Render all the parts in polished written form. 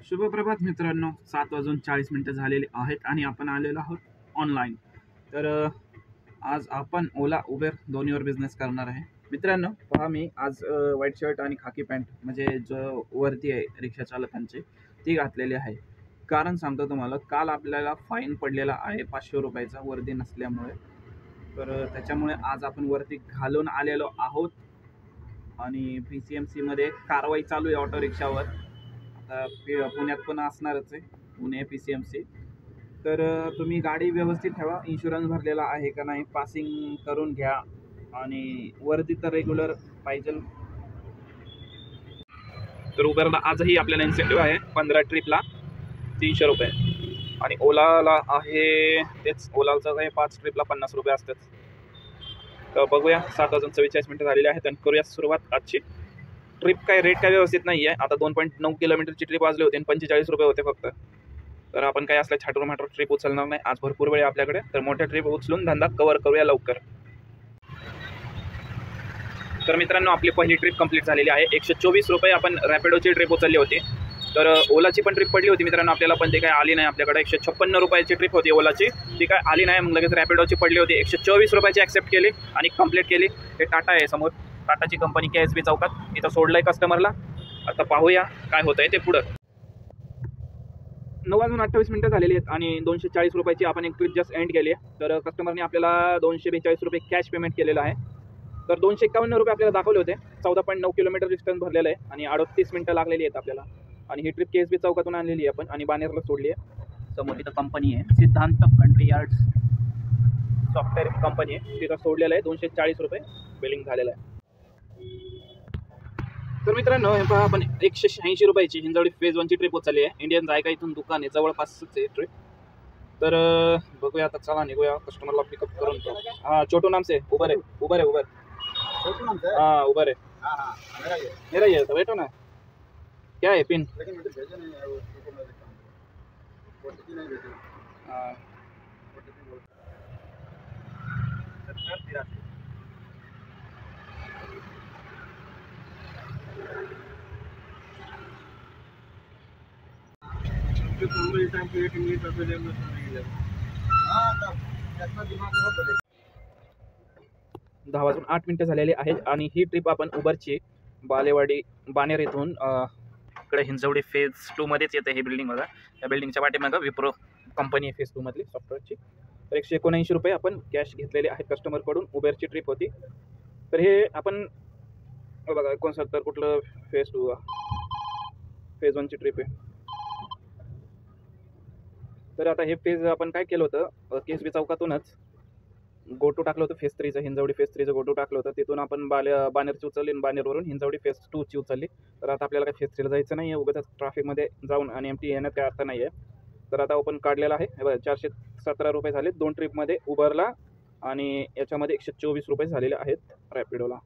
शुभप्रभात मित्रांनो, 7:40 झालेले आहेत आणि आपण आलेलो आहोत ऑनलाईन. तर आज आपण ओला उबेर दोन्हीवर बिझनेस करणार आहे. मित्रांनो पहा, मी आज व्हाईट शर्ट आणि खाकी पॅन्ट म्हणजे जो वर्दी आहे रिक्षा चालकांची ती घातलेली आहे. कारण सांगतो तुम्हाला, काल आपल्याला फाईन पडलेला आहे 500 रुपयाचा वर्दी नसल्यामुळे. तर त्याच्यामुळे आज आपण वर्दी घालून आलेलो आहोत आणि PCMC मध्ये कारवाई चालू आहे ऑटो रिक्षावर. आता पुण्यात पण असणारच आहे, पुणे PCMC. तर तुम्ही गाडी व्यवस्थित ठेवा, इन्शुरन्स भरलेला आहे का नाही पासिंग करून घ्या आणि वर्दी तर रेग्युलर पाहिजे. तर उबरला आजही आपल्याला इन्सेंटिव्ह आहे 15 ट्रिपला 300 रुपये आणि ओलाला आहे तेच. ओलाचं काही 5 ट्रिपला 50 रुपये असतात. तर बघूया, 7:44 झालेले आहेत आणि करूया सुरुवात आजची. ट्रिप काय रेट काय व्यवस्थित नाही आहे. आता 2.9 किलोमीटरची ट्रिप वाजली होती आणि 45 रुपये होते फक्त. तर आपण काय असल्या छाटूर माटूर ट्रिप उचलणार नाही आज, भरपूर वेळ आपल्याकडे. तर मोठ्या ट्रिप उचलून धंदा कव्हर करूया लवकर. तर मित्रांनो, आपली पहिली ट्रिप कंप्लीट झालेली आहे. 124 रुपये आपण रॅपिडोची ट्रिप उचलली होती. तर ओलाची पण ट्रिप पडली होती मित्रांनो आपल्याला, पण ते काय आली नाही आपल्याकडे. 156 रुपयाची ट्रिप होती ओलाची, ती काय आली नाही. मग लगेच रॅपिडोची पडली होती. 124 रुपयाची ॲक्सेप्ट केली आणि कंप्लीट केली. हे टाटा आहे समोर, टाटाची कंपनी KSB चौकात. इथं सोडलं आहे कस्टमरला. आता पाहूया काय होतं आहे ते पुढं. 9:28 झालेली आहेत आणि 240 रुपयाची आपण एक ट्रिप जस्ट एंड केली आहे. तर कस्टमरने आपल्याला 242 रुपये कॅश पेमेंट केलेलं आहे. तर 251 रुपये आपल्याला दाखवले होते. 14.9 किलोमीटर डिस्टन्स भरलेलं आहे आणि 38 मिनटं लागलेली आहेत आपल्याला. आणि ही ट्रिप KSB चौकातून आणलेली आहे आपण आणि बानेरला सोडली आहे. समोर तिथं कंपनी आहे, सिद्धांत कंट्री यार्ड्स सॉफ्टवेअर कंपनी आहे, तिथं सोडलेलं आहे. 240 रुपये बिलिंग झालेलं आहे. तर मित्रांनो हे पहा, आपण 180 रुपयाची हिंजवडी फेज 1ची ट्रिप उचलली आहे. इंडियन जायका इथून दुकान आहे, जवळपासच आहे ट्रिप. तर बघूया आता, चला निघूया. कस्टमरला पिकअप करून. हाँ, छोटू नाम से उबर है, उबर है, उबर. हाँ उबर है. मेरा ये तो बैठो ना, क्या है पिन? हाँ 10:08 झालेले आहेत आणि ही ट्रिप आपण उबरची बालेवाडी बानेर इथून इकडे हिंजवडी फेज 2 मध्येच येते. हे बिल्डिंग बघा, या बिल्डिंगच्या पाठीमागं विप्रो कंपनी आहे फेज 2 मधली सॉफ्टवेअरची. तर 179 रुपये आपण कॅश घेतलेले आहेत कस्टमरकडून. उबरची ट्रिप होती. तर हे आपण बघा 69 कुठलं फेज 2 फेज 1ची ट्रिप आहे. तर आता हे फेज आपण काय केलं होतं, KSB चौकातूनच गोटू टाकलं होतं फेज 3चं, हिंजवडी फेज 3चं गोटू टाकलं होतं. तिथून आपण बानेरची उचलली आणि बानेरवरून हिंजवडी फेज 2ची उचलली. तर आता आपल्याला काय फेज 3ला जायचं नाही आहे, उगाच ट्रॅफिकमध्ये जाऊन आणि एमटी येण्यात काय अर्थ नाही आहे. तर आता आपण काढलेला आहे. बघा 417 रुपये झाले 2 ट्रिपमध्ये उबरला आणि याच्यामध्ये 124 रुपये झालेले आहेत रॅपिडोला.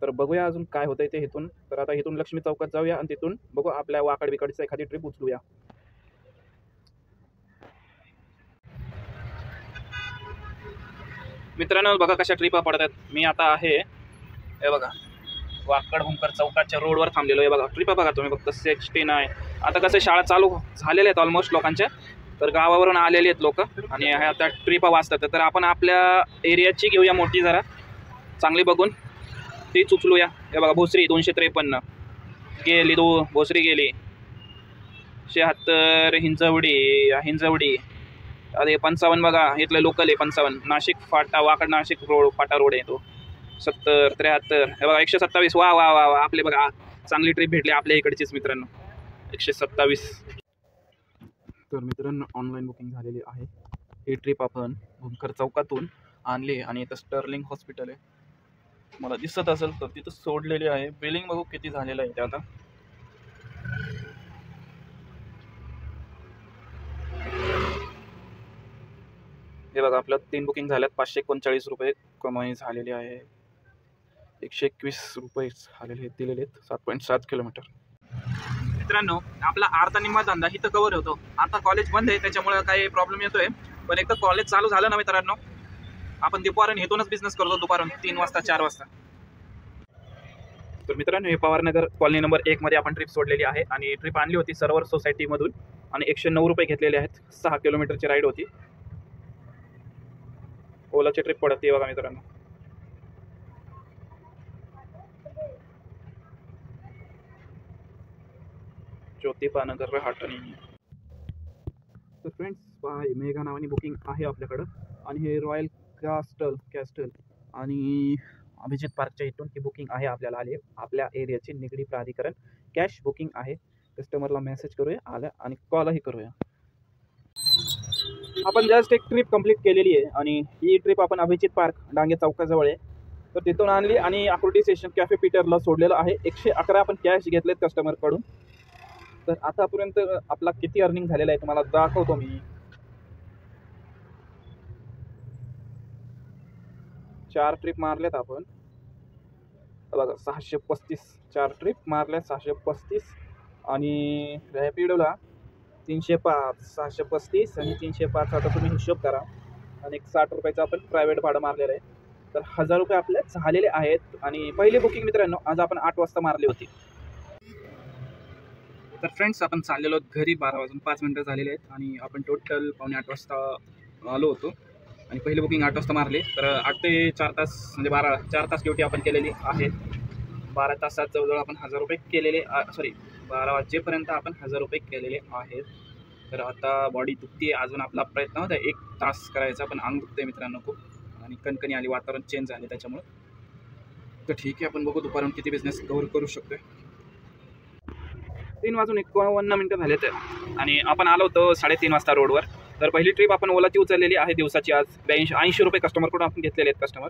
तर बघूया अजून काय होतं ते इथून. तर आता इथून लक्ष्मी चौकात जाऊया आणि तिथून बघू आपल्या वाकड बिकडची एखादी ट्रिप उचलूया. मित्रांनो बघा कशा ट्रिपा पडतात. मी आता आहे हे बघा वाकड भुंकर चौकाच्या रोडवर थांबलेलो आहे. बघा ट्रिपा बघा तुम्ही, फक्त 69. आता कसं शाळा चालू झालेल्या आहेत ऑलमोस्ट लोकांच्या, तर गावावरून आलेले आहेत लोक आणि ह्या आता ट्रिपा वाचतात. तर आपण आपल्या एरियाची घेऊया मोठी जरा चांगली बघून, तीच उचलूया. हे बघा भोसरी 253 गेली, भोसरी गेली. 76 हिंजवडी अरे 55 बघा, इथलं लोकल आहे 55. नाशिक फाटा वाकड नाशिक रोड फाटा रोड आहे तो. 70 73 हे बघा 127. वा वा वा वा, आपले बघा चांगली ट्रिप भेटली आपल्या इकडचीच मित्रांनो, 127. तर मित्रांनो ऑनलाईन बुकिंग झालेली आहे. ही ट्रिप आपण भुंकर चौकातून आणली आणि इथं स्टर्लिंग हॉस्पिटल आहे मला दिसत असेल तर तिथं सोडलेली आहे. बिलिंग बघू किती झालेलं आहे ते आता. हे बघा आपलं 3 बुकिंग झाल्यात. 539 रुपये कमाई झालेली आहे. 121 रुपये झालेले दिलेले आहेत. 7.7 किलोमीटर. मित्रांनो आपला अर्धा निम्मा धंदा इथं कव्हर होतो. आता कॉलेज बंद आहे त्याच्यामुळे काही प्रॉब्लेम येतोय, पण एकदा कॉलेज चालू झालं ना मित्रांनो, आपण दुपारून इथूनच बिझनेस करतो. दुपारून 3 वाजता 4 वाजता तर मित्रांनो, हे पवारनगर कॉलनी नंबर 1 मध्ये आपण ट्रिप सोडलेली आहे आणि ट्रिप आणली होती सर्व्हर सोसायटीमधून आणि 109 रुपये घेतलेले आहेत. 6 किलोमीटरची राईड होती. ओलाची ट्रिप पडते बघा मित्रांनो. ज्योतिबानगर हाटणी. तर फ्रेंड्स पहा, मेघा नावाने बुकिंग आहे आपल्याकडं आणि हे रॉयल कॅस्टल आणि अभिजित पार्कच्या इथून ही बुकिंग आहे आपल्याला आली. आपल्या एरियाची निगडी प्राधिकरण कॅश बुकिंग आहे. कस्टमरला मेसेज करूया आल्या आणि कॉलही करूया. आपण जस्ट एक ट्रिप कंप्लीट केलेली आहे आणि ही ट्रिप आपण अभिजित पार्क डांगे चौकाजवळ आहे तर तिथून आणली आणि आकुर्डी स्टेशन कॅफे पीटरला सोडलेलं आहे. 111 आपण कॅश घेतलेत कस्टमरकडून. तर आतापर्यंत आपला किती अर्निंग झालेला आहे तुम्हाला दाखवतो मी. 4 ट्रिप मारल्यात आपण बघा. 635 4 ट्रिप मारल्या 635 आणि रॅपिडोला 305 635 आणि 305. आता तुम्ही हिशोब करा आणि 60 रुपयाचं आपण प्रायव्हेट भाडं मारलेलं आहे. तर 1000 रुपये आपले झालेले आहेत. आणि पहिली बुकिंग मित्रांनो आज आपण 8 वाजता मारली होती. तर फ्रेंड्स आपण चाललेलो घरी 12 वाजून 5 मिनिटं झालेले आहेत आणि आपण टोटल 7:45 वाजता आलो होतो आणि पहिली बुकिंग 8 वाजता मारली. तर 8 ते 4 तास म्हणजे 4 तास ड्युटी आपण केलेली आहे. 12 तासात जवळजवळ आपण 1000 रुपये केलेले 12 वाजेपर्यंत आपण 1000 रुपये केलेले आहेत. तर आता बॉडी दुखते. अजून आपला प्रयत्न होता 1 तास करायचा पण अंग दुखते मित्रांनो खूप आणि कणकणी आली. वातावरण चेंज झाले त्याच्यामुळे. तर ठीक आहे आपण बघू दुपारून किती बिझनेस कव्हर करू शकतोय. 3 वाजून 51 मिनिटं झाले तर आणि आपण आलो होतो 3:30 वाजता रोडवर. तर पहिली ट्रिप आपण ओलाची उचललेली आहे दिवसाची आज. 80 रुपये कस्टमरकडून आपण घेतलेले आहेत कस्टमर.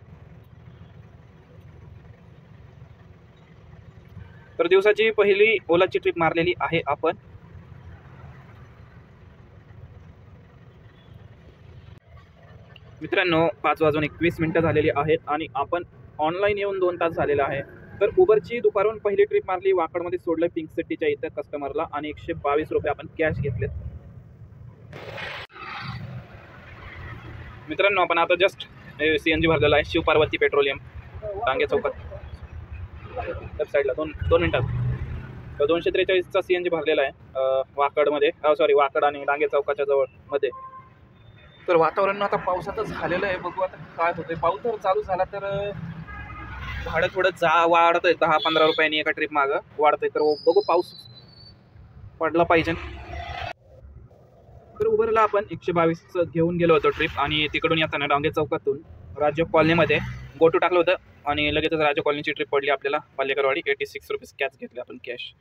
तर दिवसाची पहिली ओलाची ट्रिप मारलेली आहे आपण. मित्रांनो 5 वाजून 21 मिनिटं झालेली आहेत आणि आपण ऑनलाईन येऊन 2 तास झालेला आहे. तर उबरची दुपारून पहिली ट्रिप मारली. वाकडमध्ये सोडलं पिंक सिटीच्या इथं कस्टमरला आणि 122 रुपये आपण कॅश घेतलेत. मित्रांनो आपण आता जस्ट CNG भरलेला आहे. शिवपार्वती पेट्रोलियम डांगे चौकात त्या साईडला 2 मिनिटात. तर 243चा CNG भरलेला आहे वाकडमध्ये. वाकड आणि डांगे चौकाच्या जवळ मध्ये. तर वातावरण आता पावसाचं झालेलं आहे. बघू आता काय होतंय. पाऊस जर चालू झाला तर भाडं थोडं वाढतं आहे. 10-15 रुपयांनी एका ट्रिप मागं वाढतंय. तर बघू पाऊस पडला पाहिजे. तर उबरला आपण 122 घेऊन गेलो होतो ट्रिप आणि तिकडून येताना डांगे चौकातून राज्य कॉलनीमध्ये गोटू टाकलं होतं आणि लगेचच राज्य कॉलनीची ट्रिप पडली आपल्याला. पालेकरवाडी 86 रुपीज कॅश घेतले आपण कॅश.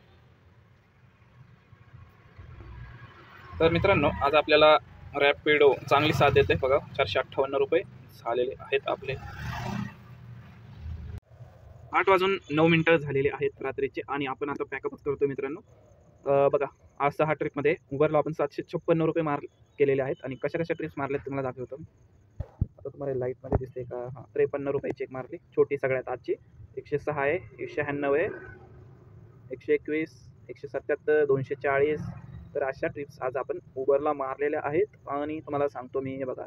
तर मित्रांनो आज आपल्याला रॅपिडो चांगली साथ देते बघा. 458 रुपये झालेले आहेत आपले. 8 वाजून 9 मिनिटं झालेले आहेत रात्रीचे आणि आपण आता पॅकअप करतो मित्रांनो. बघा आज 6 ट्रिपमध्ये उबरला आपण 756 रुपये केलेले आहेत आणि कशा ट्रिप्स मारल्यात तुम्हाला दाखवतो. आता तुम्हाला लाईटमध्ये दिसते का. 53 रुपयाची एक मारली छोटी सगळ्यात आजची. 106 आहे, 196 आहे, 121, 177, 240. तर अशा ट्रिप्स आज आपण उबरला मारलेल्या आहेत. आणि तुम्हाला सांगतो मी हे बघा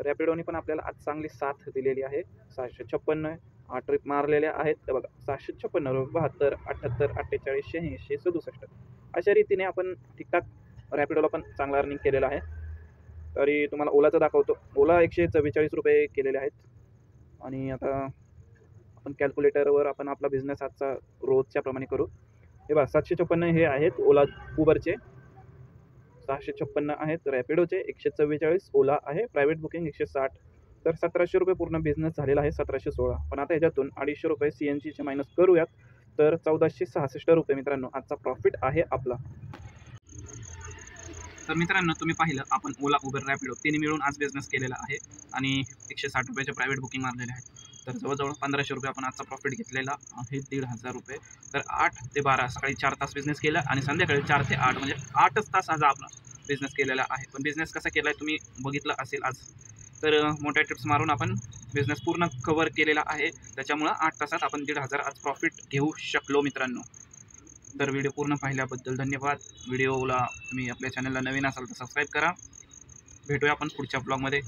रॅपिडोने पण आपल्याला आज चांगली साथ दिलेली आहे. 756 आहे. 8 ट्रिप मारलेल्या आहेत. तर बघा 756, 72, 78, 48, 86, 67 अशा रीतीने आपण ठीकठाक रॅपिडोला पण चांगला अर्निंग केलेला आहे. तरी तुम्हाला ओलाचं दाखवतो. ओला 144 रुपये केलेले आहेत. आणि आता आपण कॅल्क्युलेटरवर आपण आपला बिझनेस आजचा रोजच्या प्रमाणे करू. हे बघा 756 हे आहेत ओला उबरचे. 656 आहेत रॅपिडोचे. 144 ओला आहे. Private booking 160. तर 1700 रुपये पूर्ण बिझनेस झालेला आहे. 1716. पण आता ह्याच्यातून 250 रुपये CNGचे मायनस करूयात. तर 1466 रुपये मित्रांनो आजचा प्रॉफिट आहे आपला. तर मित्रांनो तुम्ही पाहिलं आपण ओला उबर रॅपिडो तिन्ही मिळून आज बिझनेस केलेला आहे आणि 160 रुपयाचे प्रायव्हेट बुकिंग मारलेले आहेत. तर जवळजवळ 1500 रुपये आपण आजचा प्रॉफिट घेतलेला आहे. 1500 रुपये. तर 8 ते 12 सकाळी 4 तास बिझनेस केला आणि संध्याकाळी 4 ते 8 म्हणजे 8च तास आज आपला बिझनेस केलेला आहे. पण बिझनेस कसा केला आहे तुम्ही बघितलं असेल आज. तर मोठ्या ट्रिप्स मारून आपण बिझनेस पूर्ण कव्हर केलेला आहे. त्याच्यामुळं 8 तासात आपण 1500 आज प्रॉफिट घेऊ शकलो मित्रांनो. तर व्हिडिओ पूर्ण पाहिल्याबद्दल धन्यवाद. व्हिडिओला तुम्ही आपल्या चॅनलला नवीन असाल तर सबस्क्राईब करा. भेटूया आपण पुढच्या ब्लॉगमध्ये.